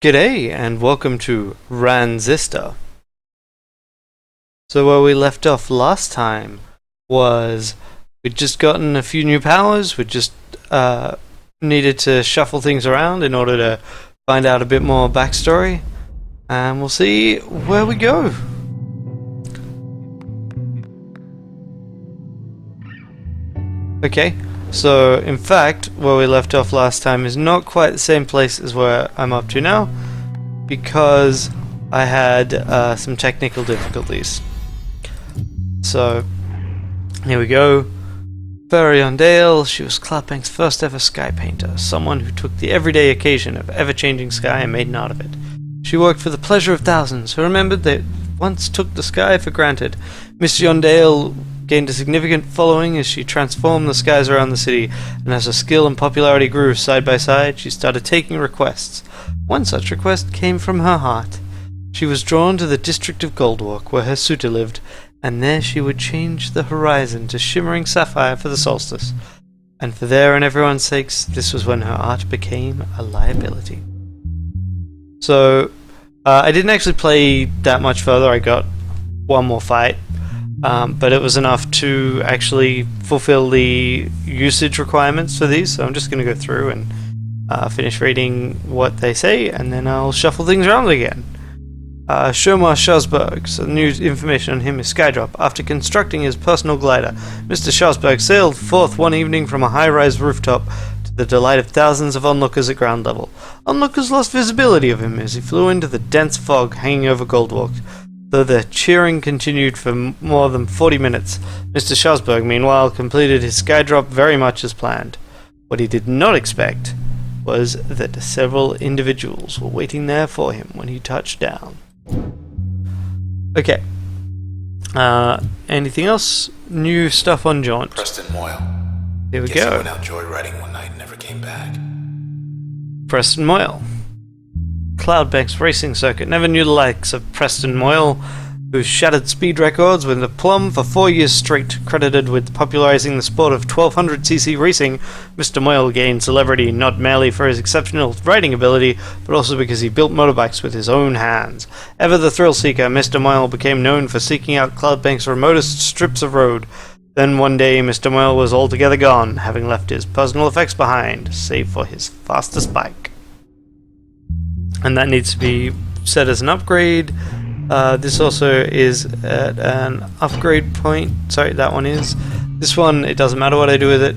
G'day and welcome to Ransistor. So where we left off last time was we'd just gotten a few new powers. We just needed to shuffle things around in order to find out a bit more backstory, and we'll see where we go. Okay, so in fact where we left off last time is not quite the same place as where I'm up to now, because I had some technical difficulties. So here we go. Fairy Dale, she was Cloudbank's first ever sky painter, someone who took the everyday occasion of ever-changing sky and made an art of it. She worked for the pleasure of thousands who remembered they once took the sky for granted. Miss Yondale gained a significant following as she transformed the skies around the city, and as her skill and popularity grew side by side, she started taking requests. One such request came from her heart. She was drawn to the district of Goldwalk, where her suitor lived, and there she would change the horizon to shimmering sapphire for the solstice. And for their and everyone's sakes, this was when her art became a liability. So, I didn't actually play that much further. I got one more fight. But it was enough to actually fulfill the usage requirements for these, so I'm just going to go through and finish reading what they say, and then I'll shuffle things around again. Shomar Shazberg, so new information on him is Skydrop. After constructing his personal glider, Mr. Shazberg sailed forth one evening from a high-rise rooftop to the delight of thousands of onlookers at ground level. Onlookers lost visibility of him as he flew into the dense fog hanging over Goldwalk. Though the cheering continued for more than 40 minutes, Mr. Shazberg, meanwhile, completed his skydrop very much as planned. What he did not expect was that several individuals were waiting there for him when he touched down. Okay. Anything else? New stuff on Jaunt. Preston Moyle. Here we Guess go. he went out joyriding one night and never came back. Preston Moyle. Cloudbank's racing circuit never knew the likes of Preston Moyle, who shattered speed records with aplomb for 4 years straight. Credited with popularizing the sport of 1200cc racing, Mr. Moyle gained celebrity not merely for his exceptional riding ability, but also because he built motorbikes with his own hands. Ever the thrill-seeker, Mr. Moyle became known for seeking out Cloudbank's remotest strips of road. Then one day, Mr. Moyle was altogether gone, having left his personal effects behind, save for his fastest bike. And that needs to be set as an upgrade. This also is at an upgrade point. Sorry, that one is. This one, it doesn't matter what I do with it.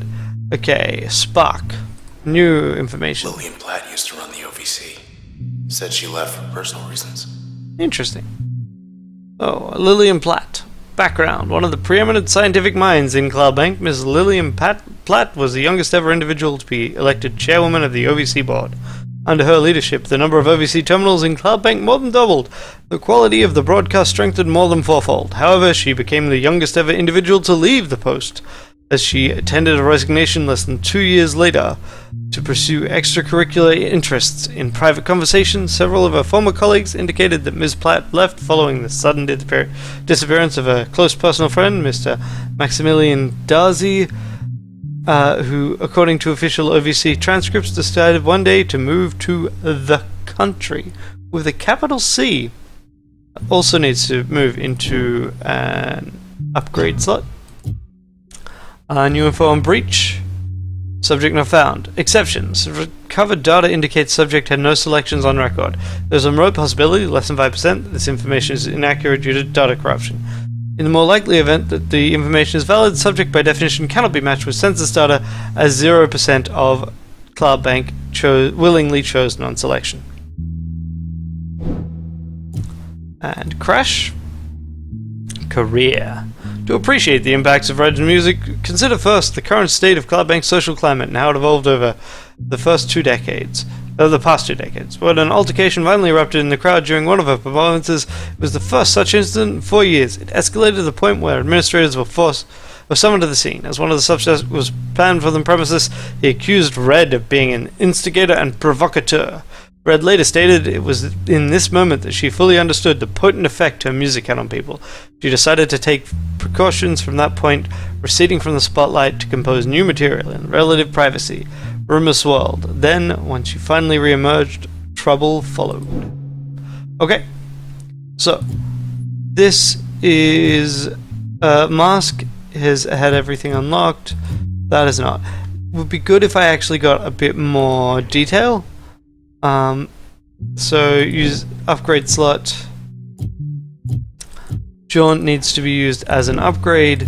Okay, Spark. New information. Lillian Platt used to run the OVC. Said she left for personal reasons. Interesting. Oh, Lillian Platt. Background. One of the preeminent scientific minds in Cloudbank, Ms. Lillian Platt was the youngest ever individual to be elected chairwoman of the OVC board. Under her leadership, the number of OVC terminals in Cloudbank more than doubled. The quality of the broadcast strengthened more than fourfold. However, she became the youngest ever individual to leave the post, as she attended a resignation less than 2 years later to pursue extracurricular interests. In private conversation, several of her former colleagues indicated that Ms. Platt left following the sudden disappearance of a close personal friend, Mr. Maximilian Darzi, who, according to official OVC transcripts, decided one day to move to the country with a capital C. Also needs to move into an upgrade slot. New info on breach. Subject not found. Exceptions. Recovered data indicates subject had no selections on record. There's a remote possibility, less than 5%, that this information is inaccurate due to data corruption. In the more likely event that the information is valid, subject by definition cannot be matched with census data, as 0% of Cloudbank willingly chose non-selection. And crash. Career. To appreciate the impacts of Red's music, consider first the current state of Cloudbank's social climate and how it evolved over the past 2 decades. When an altercation violently erupted in the crowd during one of her performances, it was the first such incident in 4 years. It escalated to the point where administrators were summoned to the scene. As one of the suspects was banned from the premises, he accused Red of being an instigator and provocateur. Red later stated it was in this moment that she fully understood the potent effect her music had on people. She decided to take precautions from that point, receding from the spotlight to compose new material in relative privacy. Rumors swirled. Then, when she finally re-emerged, trouble followed. Okay, so this is Mask has had everything unlocked. That is not. Would be good if I actually got a bit more detail. So use upgrade slot. Jaunt needs to be used as an upgrade.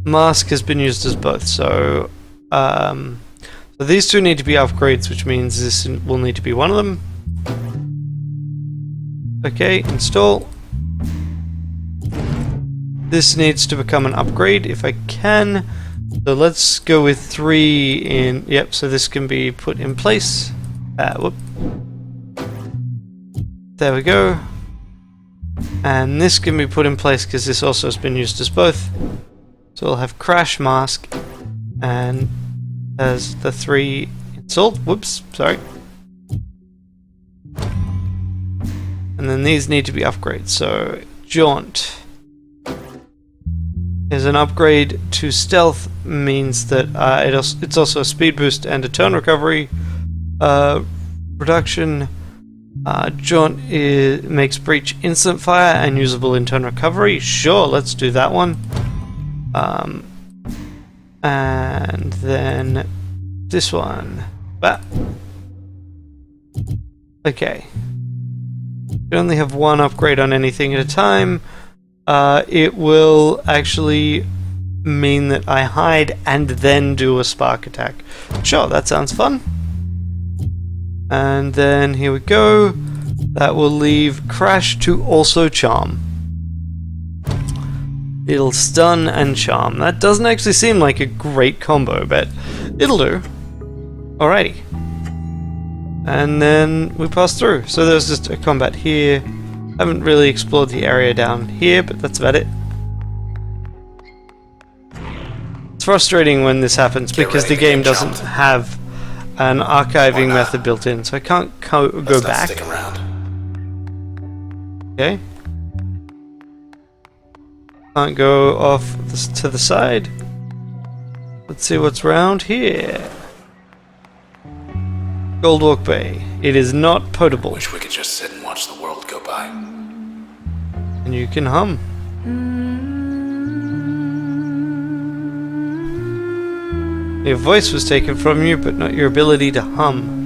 Mask has been used as both. So these two need to be upgrades, which means this will need to be one of them. Okay, install. This needs to become an upgrade if I can. So let's go with 3 in. Yep, so this can be put in place. Whoop. There we go. And this can be put in place because this also has been used as both. So we'll have Crash Mask and as the 3 installed. Whoops, sorry. And then these need to be upgrades. So Jaunt is an upgrade to stealth, means that it's also a speed boost and a turn recovery reduction. Jaunt makes breach instant fire and usable in turn recovery. Sure, let's do that one. And then this one. Bah. Okay. We only have one upgrade on anything at a time. It will actually mean that I hide and then do a spark attack. Sure, that sounds fun. And then here we go. That will leave Crash to also charm. It'll stun and charm. That doesn't actually seem like a great combo, but it'll do. Alrighty. And then we pass through. So there's just a combat here. Haven't really explored the area down here, but that's about it. It's frustrating when this happens because the game doesn't have an archiving method built in, so I can't go back. Stick around. Okay. Can't go off to the side. Let's see what's round here. Goldwalk Bay. It is not potable. Wish we could just sit and watch the world go by. And you can hum. Your voice was taken from you, but not your ability to hum.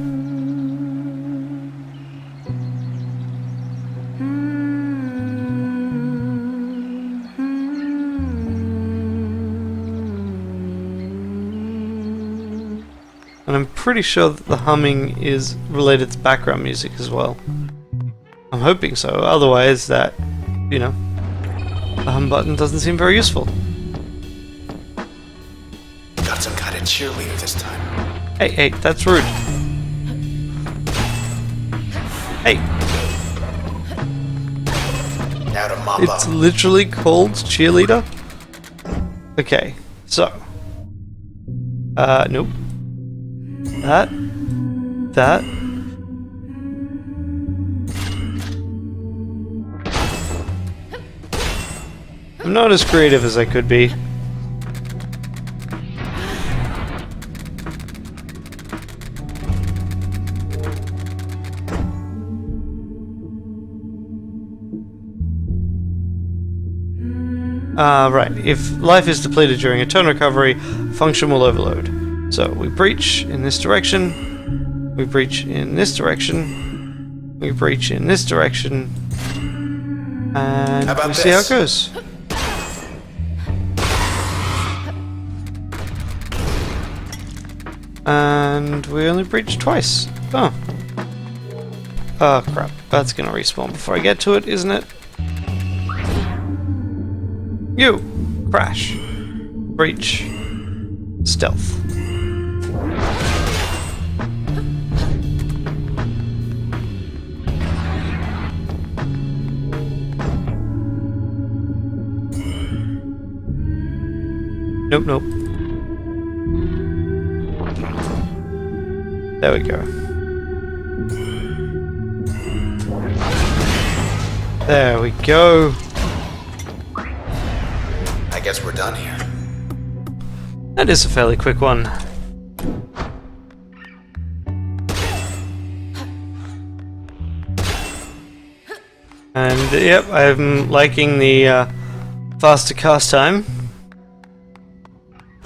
And I'm pretty sure that the humming is related to background music as well. I'm hoping so, otherwise that, you know, the hum button doesn't seem very useful. Got some kind of cheerleader this time. Hey, that's rude. Hey, Now to Mambo. it's literally called cheerleader? Okay, so. Nope. That. I'm not as creative as I could be. Right, if life is depleted during a turn recovery, function will overload. So we breach in this direction, we breach in this direction, we breach in this direction, and we see how it goes. And we only breached twice. Oh. Oh crap, that's gonna respawn before I get to it, isn't it? You! Crash. Breach. Stealth. Nope. There we go. There we go. I guess we're done here. That is a fairly quick one. And yep, I'm liking the faster cast time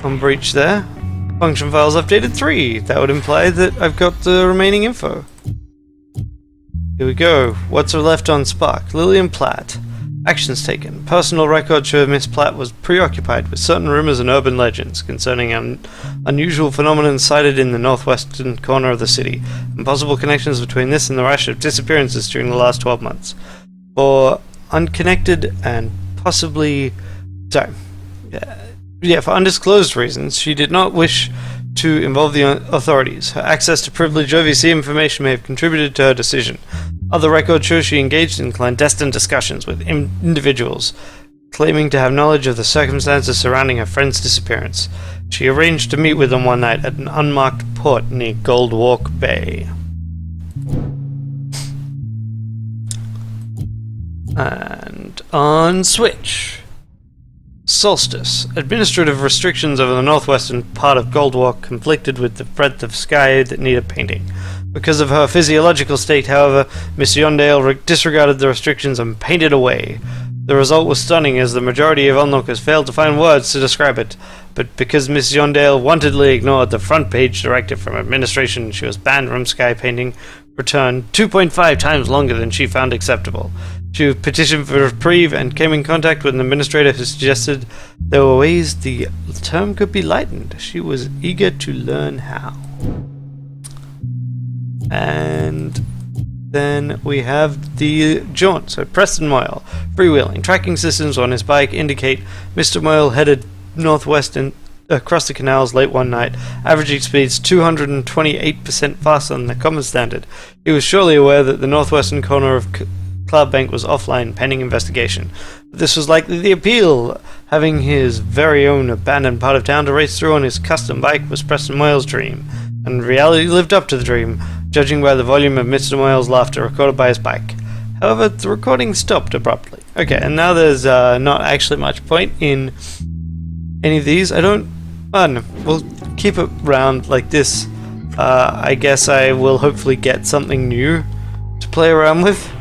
on Breach there. Function files updated 3. That would imply that I've got the remaining info. Here we go. What's left on Spark? Lillian Platt. Actions taken. Personal records show Miss Platt was preoccupied with certain rumors and urban legends concerning an unusual phenomenon sighted in the northwestern corner of the city, and possible connections between this and the rash of disappearances during the last 12 months. For unconnected and possibly... Sorry. Yeah, for undisclosed reasons, she did not wish to involve the authorities. Her access to privileged OVC information may have contributed to her decision. Other records show she engaged in clandestine discussions with individuals claiming to have knowledge of the circumstances surrounding her friend's disappearance. She arranged to meet with them one night at an unmarked port near Goldwalk Bay. And on Switch. Solstice. Administrative restrictions over the northwestern part of Goldwalk conflicted with the breadth of sky that needed painting. Because of her physiological state, however, Miss Yondale disregarded the restrictions and painted away. The result was stunning, as the majority of onlookers failed to find words to describe it. But because Miss Yondale wantedly ignored the front page directive from administration, she was banned from sky painting, returned 2.5 times longer than she found acceptable. She petitioned for reprieve and came in contact with an administrator who suggested there were ways the term could be lightened. She was eager to learn how. And then we have the jaunt. So Preston Moyle, freewheeling. Tracking systems on his bike indicate Mr. Moyle headed northwest and across the canals late one night, averaging speeds 228% faster than the common standard. He was surely aware that the northwestern corner of Cloudbank was offline pending investigation. But this was likely the appeal. Having his very own abandoned part of town to race through on his custom bike was Preston Moyle's dream, and reality lived up to the dream, judging by the volume of Mr. Moyle's laughter recorded by his bike. However, the recording stopped abruptly. Okay, and now there's not actually much point in any of these. I don't know. We'll keep it round like this. I guess I will hopefully get something new to play around with.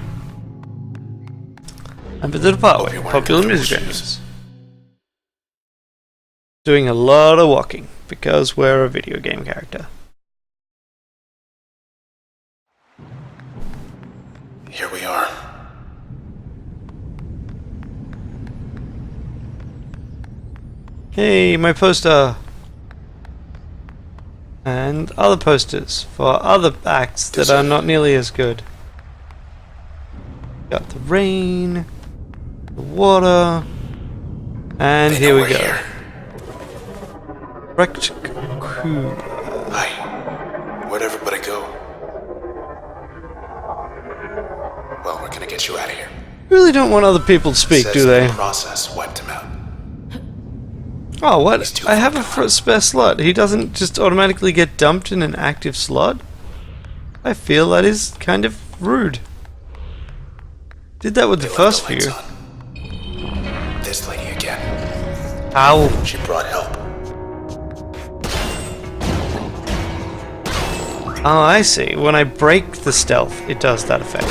And for the Departway, popular music genres. Doing a lot of walking, because we're a video game character. Here we are. Hey, my poster! And other posters for other acts that are not nearly as good. Got the rain, the water, and here we go. Wrecked Cuba. Hi. Where'd everybody go? Well, we're gonna get you out of here. Really don't want other people to speak, do they? The process wiped him out. Oh, what? I have a spare slot. He doesn't just automatically get dumped in an active slot? I feel that is kind of rude. Did that with the first few. This lady again. Ow. She brought help. Oh, I see. When I break the stealth, it does that effect.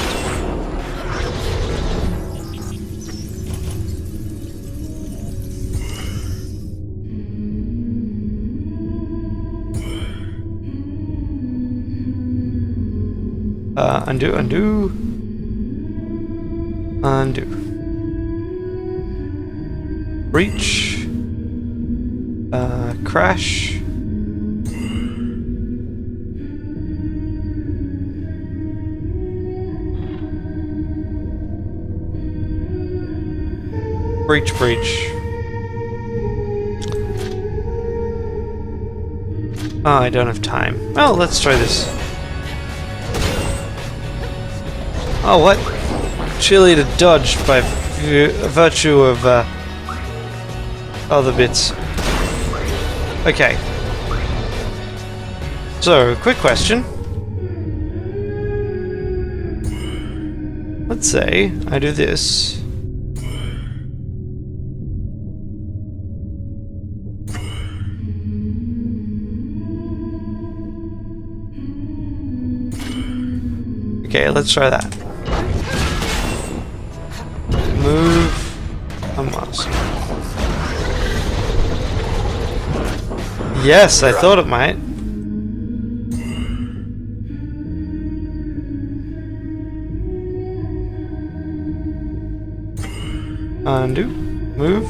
Undo. Breach. Crash. Breach. Oh, I don't have time. Well, let's try this. Oh, what? Cheerleader dodged by virtue of other bits. Okay. So, quick question. Let's say I do this. Okay, let's try that. move a muscle. Yes, I thought it might. Undo. Move.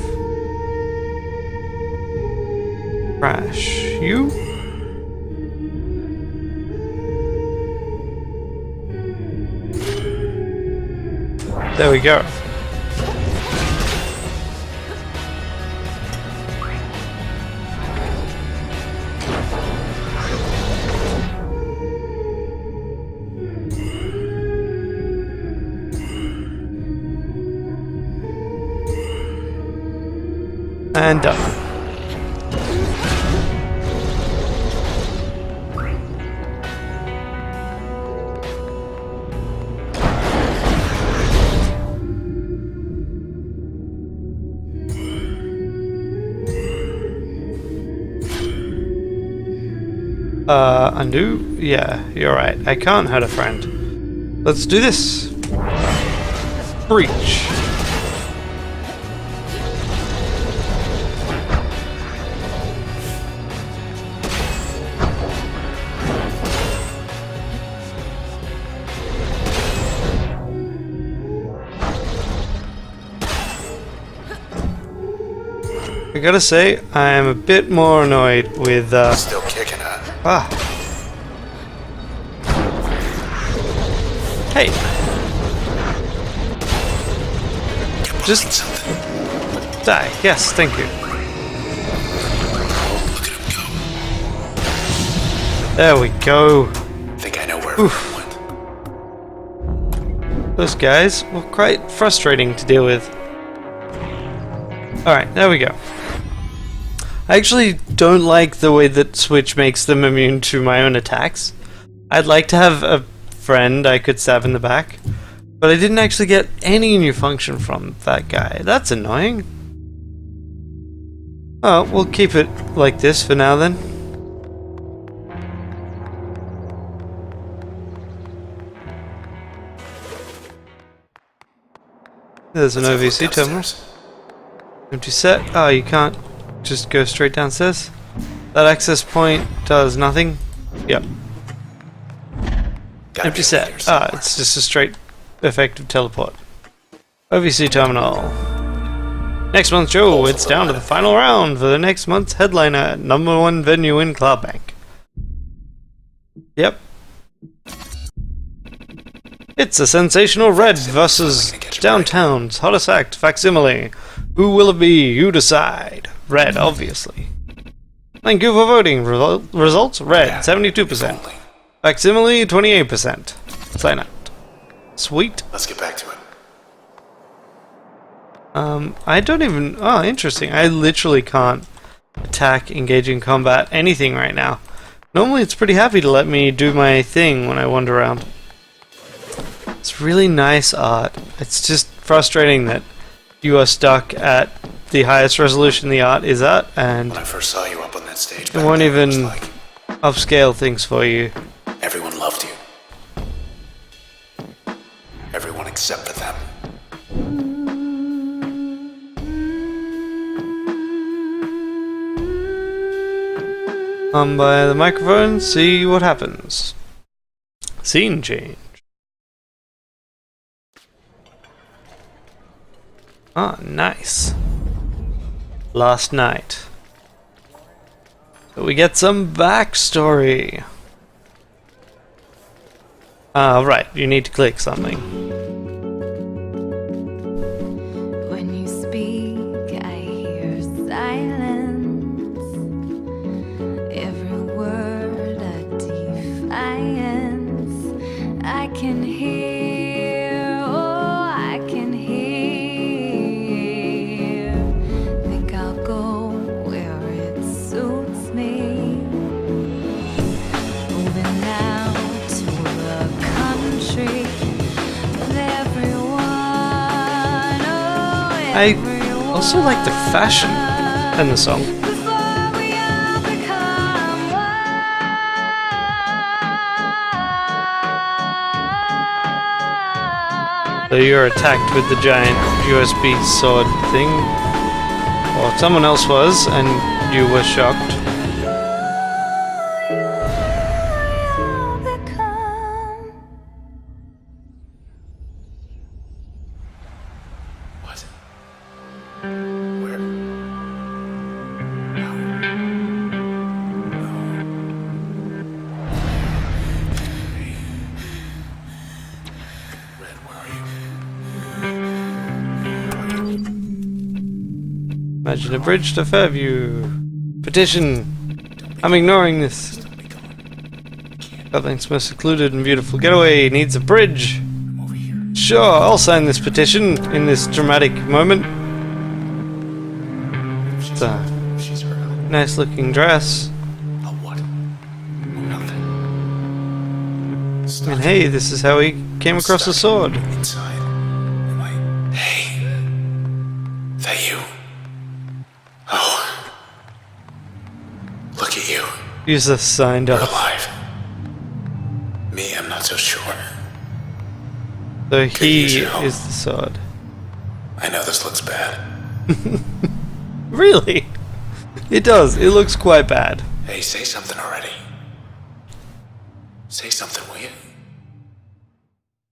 Crash. You. There we go. And done. Undo? Yeah, you're right. I can't hurt a friend. Let's do this. Breach. I gotta say, I am a bit more annoyed with, Still kicking, huh? Ah. Hey. Just something. die. Yes, thank you. Look at him go. There we go. Think I know where everyone went. Those guys were quite frustrating to deal with. Alright, there we go. I actually don't like the way that Switch makes them immune to my own attacks. I'd like to have a friend I could stab in the back, but I didn't actually get any new function from that guy. That's annoying. Oh, we'll keep it like this for now then. There's an OVC terminal. Empty set. Oh, you can't just go straight downstairs? That access point does nothing? Yep. Empty set. Ah, it's just a straight effective teleport. OVC terminal. Next month's show, it's down to the final round for the next month's headliner, #1 venue in Cloudbank. Yep. It's a sensational Red versus Downtown's hottest act, Facsimile. Who will it be? You decide. Red, obviously. Thank you for voting. Results? Red, 72%. Facsimile, 28%. Sign out. Sweet. Let's get back to it. I don't even... Oh, interesting. I literally can't attack, engage in combat, anything right now. Normally it's pretty happy to let me do my thing when I wander around. It's really nice art. It's just frustrating that you are stuck at the highest resolution the art is at, and When I first saw you up on that stage, it won't even upscale things for you. everyone loved you. Everyone except for them. By the microphone, see what happens. Scene change. Ah, nice. Last night. So we get some backstory. Right, you need to click something. When you speak, I hear silence. Every word a defiance. I can hear, oh, I can hear. Think I'll go where it suits me. Moving now to the country with everyone, oh, I also like the fashion in the song. before we all become one. So you're attacked with the giant USB sword thing. Or someone else was, and you were shocked. What? Where? No. Red, where are you? Imagine a bridge to Fairview. Petition. I'm ignoring this. Nothing's most secluded and beautiful getaway needs a bridge. I'm over here. Sure, I'll sign this petition in this dramatic moment. It's a She's hurt. nice looking dress. A what? Nothing. Stop. And hey, this is how he came across the sword. Inside. Am I? Hey. That you? Oh. Look at you. User signed You're off. alive. Me, I'm not so sure. So use he your help. is the sword. I know this looks bad. Really? It does. It looks quite bad. Hey, say something already. Say something, will you?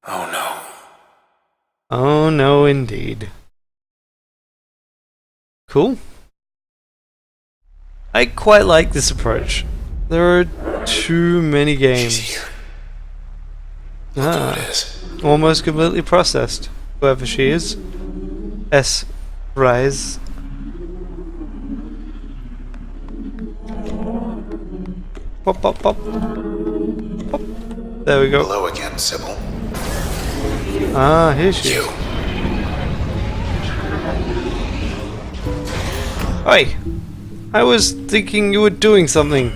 Oh no. Oh no, indeed. Cool. I quite like this approach. There are too many She's games. here. Look who it is. Almost completely processed. Whoever she is. S. Rise. Pop, pop, pop. Pop. There we go. Hello again, Sybil. Ah, here she is. You. Oi! I was thinking you were doing something.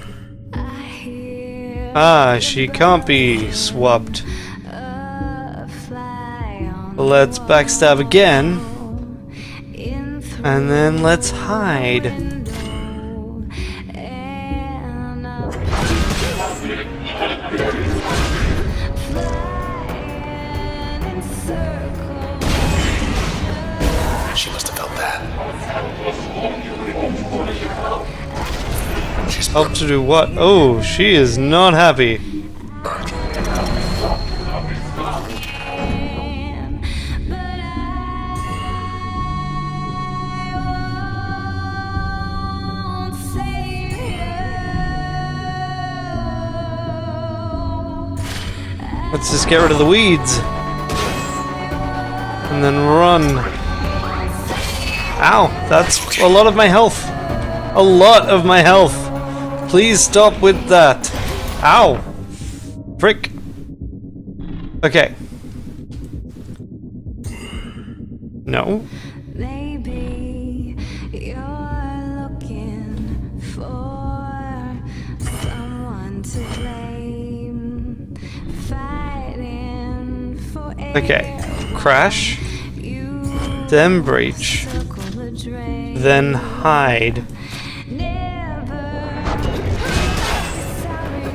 Ah, she can't be swapped. Let's backstab again. And then let's hide. She must have felt that. She's Help to do what? Oh, she is not happy. Let's just get rid of the weeds. And then run. Ow, that's a lot of my health. A lot of my health. Please stop with that. Ow. Frick. Okay. No. Maybe you're looking for someone to blame, fighting for Okay. Crash. you. Then breach. Circle the drain. Then hide. Never sorry.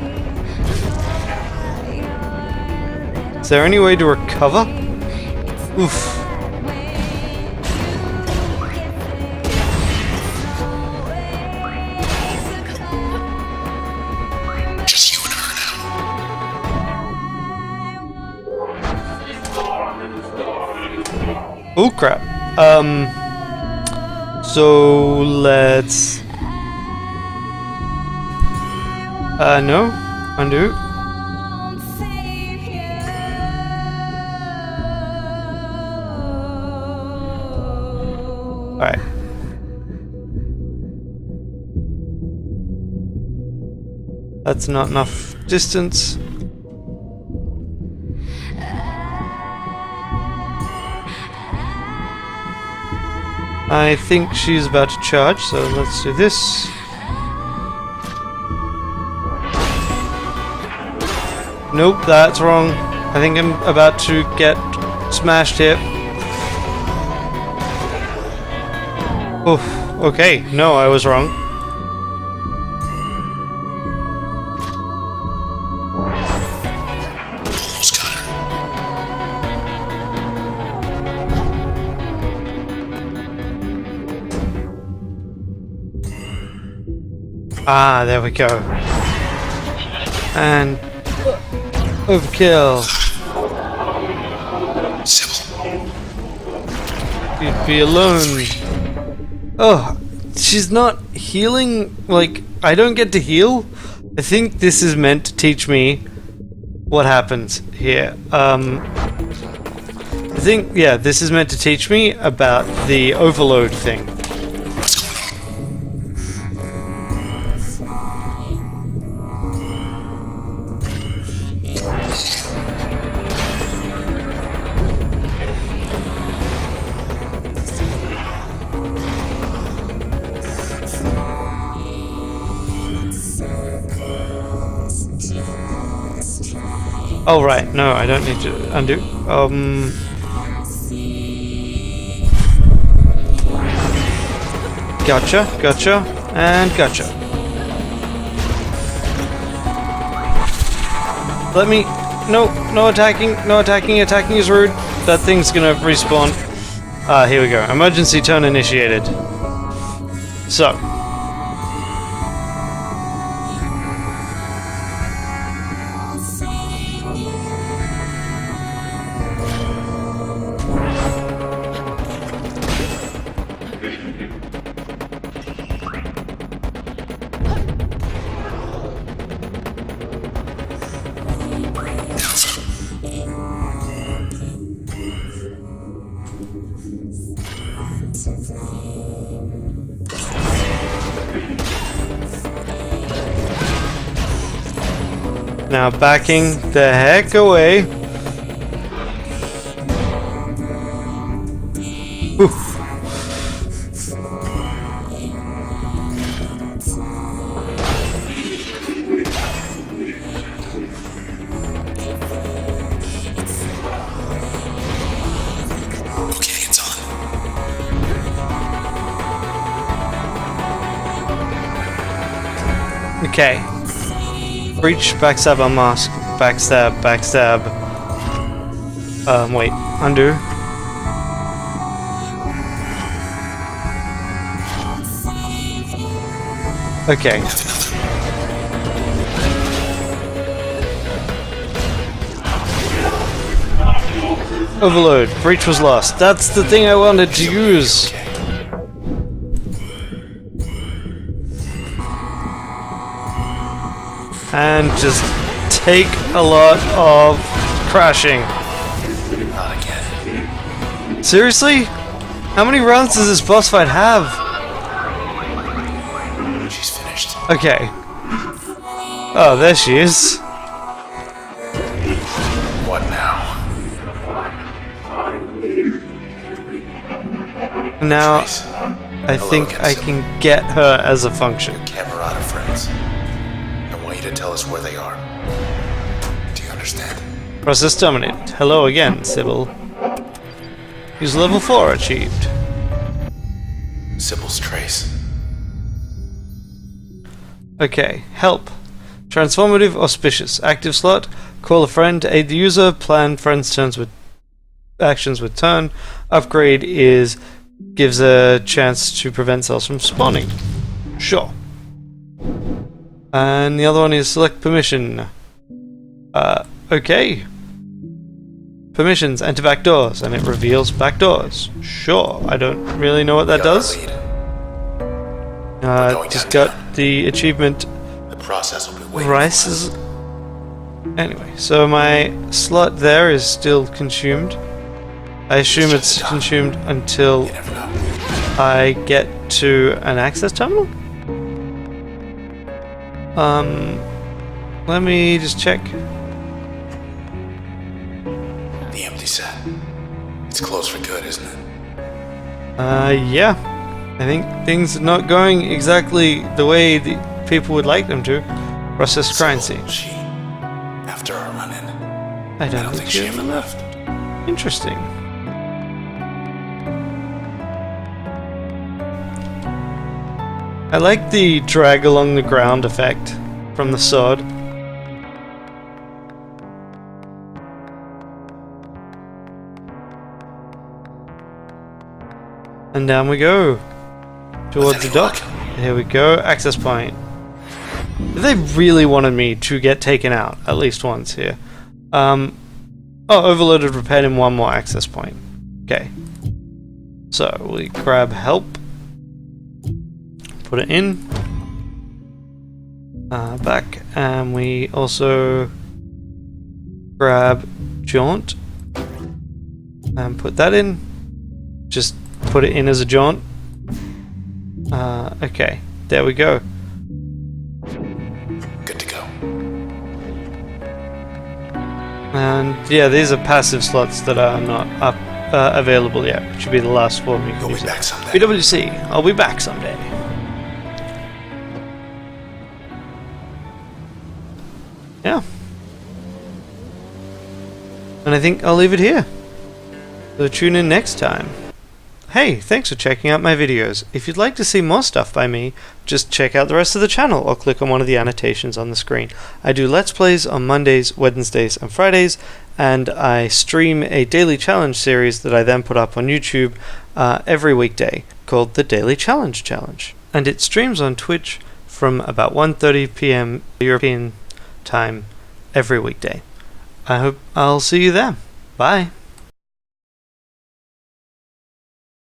Is there any way to recover? Oof. just you and her now. Oh crap. So let's no. Undo. Alright. That's not enough distance. I think she's about to charge, so let's do this. Nope, that's wrong. I think I'm about to get smashed here. Oof, okay, no, I was wrong. Almost got her. Ah, there we go. And overkill. Sybil. You'd be alone. Oh, she's not healing. Like, I don't get to heal. I think this is meant to teach me what happens here. I think, yeah, this is meant to teach me about the overload thing. What's going Oh, right, no, I don't need to undo. Gotcha, gotcha, and gotcha. Let me... No, no attacking, no attacking, attacking is rude. That thing's gonna respawn. Ah, here we go. Emergency turn initiated. So. Now backing the heck away. Oof. Okay, it's on. Okay. Breach, backstab, unmask, backstab, backstab. Wait, undo. Okay. Overload. Breach was lost. That's the thing I wanted to use. And just take a lot of crashing. Not again. Seriously? How many rounds does this boss fight have? She's finished. Okay. Oh, there she is. What now? Now, Trace. I think I can get her as a function. Camerata friends. I want you to tell us where they are. Do you understand? Process terminated. Hello again, Sybil. Use level 4 achieved. Sybil's trace. Okay, help. Transformative auspicious. Active slot. Call a friend to aid the user. Plan friends' turns with actions with turn. Upgrade is gives a chance to prevent cells from spawning. Sure. And the other one is select permission. Okay. Permissions, enter back doors, and it reveals back doors. Sure, I don't really know what that does. Just got the achievement. The process will be waiting. Rice is... Anyway, so my slot there is still consumed. I assume it's consumed until You never know. I get to an access terminal? Let me just check. The empty set. It's closed for good, isn't it? Yeah. I think things are not going exactly the way the people would like them to. Process currency. She, after our run-in, I I don't don't think she ever left. Interesting. I like the drag along the ground effect from the sword. And down we go towards the dock. Here we go, access point. They really wanted me to get taken out at least once here. Oh, overloaded, repaired in one more access point. Okay. So we grab help. Put it in. Back. And we also grab jaunt. And put that in. Just put it in as a jaunt. Okay. There we go. Good to go. And yeah, these are passive slots that are not up available yet, which should be the last form you can You'll use. be back someday. BWC, I'll be back someday. Yeah. And I think I'll leave it here. So tune in next time. Hey, thanks for checking out my videos. If you'd like to see more stuff by me, just check out the rest of the channel or click on one of the annotations on the screen. I do Let's Plays on Mondays, Wednesdays, and Fridays, and I stream a daily challenge series that I then put up on YouTube every weekday called the Daily Challenge Challenge. And it streams on Twitch from about 1:30 p.m. European time every weekday. I hope I'll see you there. Bye.